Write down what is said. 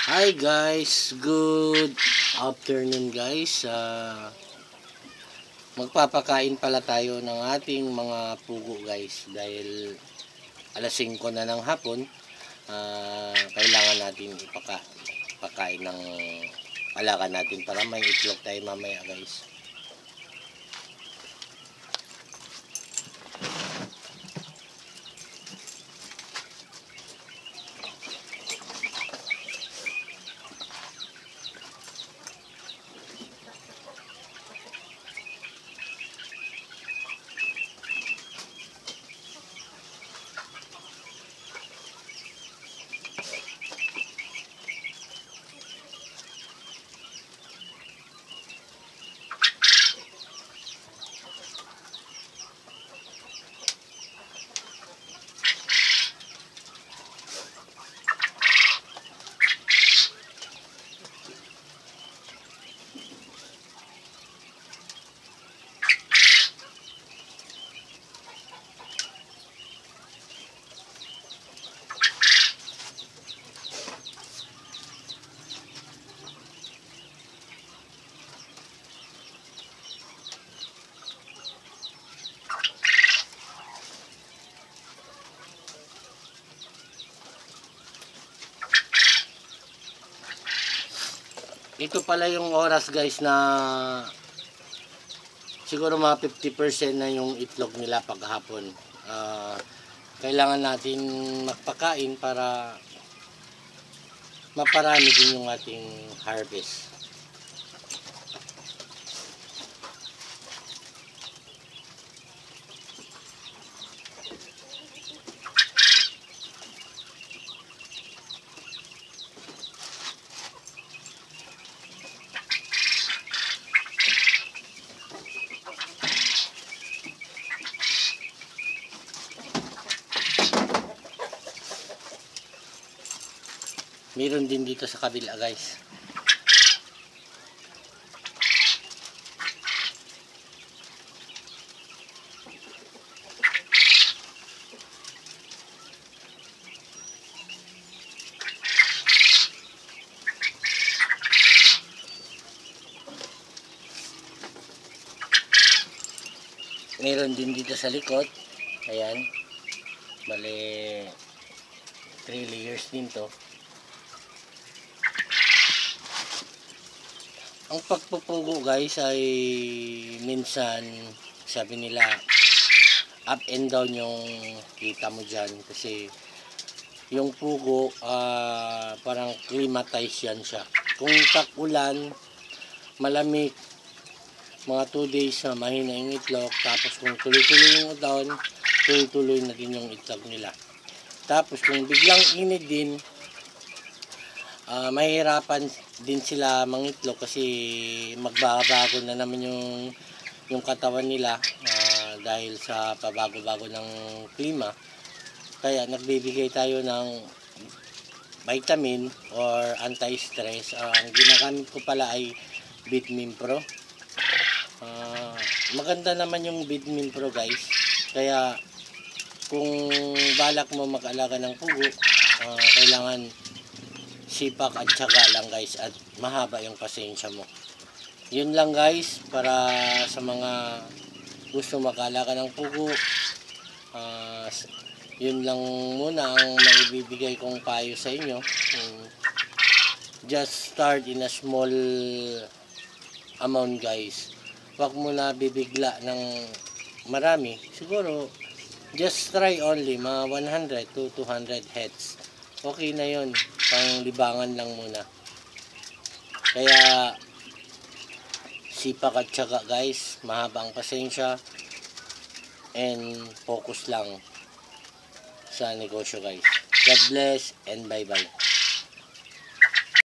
Hi guys, good afternoon guys. Magpapakain pala tayo ng ating mga pugo guys dahil alas 5 na ng hapon. Kailangan natin ipakain ng alaga natin para may itlog tayo mamaya guys. Ito pala yung oras guys na siguro mga 50% na yung itlog nila paghapon. Kailangan natin magpakain para maparami din yung ating harvest. Meron din dito sa kabila guys. Meron din dito sa likod. Ayan. Bale 3 layers din to. Ang pagpupugo guys ay minsan sabi nila up and down yung kita mo dyan kasi yung pugo parang climatize yan siya. Kung tag-ulan, malamig, mga 2 days na mahina yung itlog, tapos kung tuloy-tuloy yung ulan, tuloy-tuloy na din yung itlog nila. Tapos kung biglang init din, mahirapan din sila mangitlog kasi magbabago na naman yung katawan nila dahil sa pabago-bago ng klima. Kaya nagbibigay tayo ng vitamin or anti-stress. Ang ginagamit ko pala ay Vitamin Pro. Maganda naman yung Vitamin Pro guys. Kaya kung balak mo mag-alaga ng pugo, kailangan sipak at syaga lang guys at mahaba yung pasensya mo. Yun lang guys para sa mga gusto mag-alaga ng pugo. Yun lang muna ang maibibigay kong payo sa inyo. Just start in a small amount guys. Huwag mo na bibigla ng marami. Siguro just try only mga 100 to 200 heads. Okay na yun, pang libangan lang muna. Kaya sipak at syaga guys, mahaba ang pasensya and focus lang sa negosyo guys. God bless and bye bye.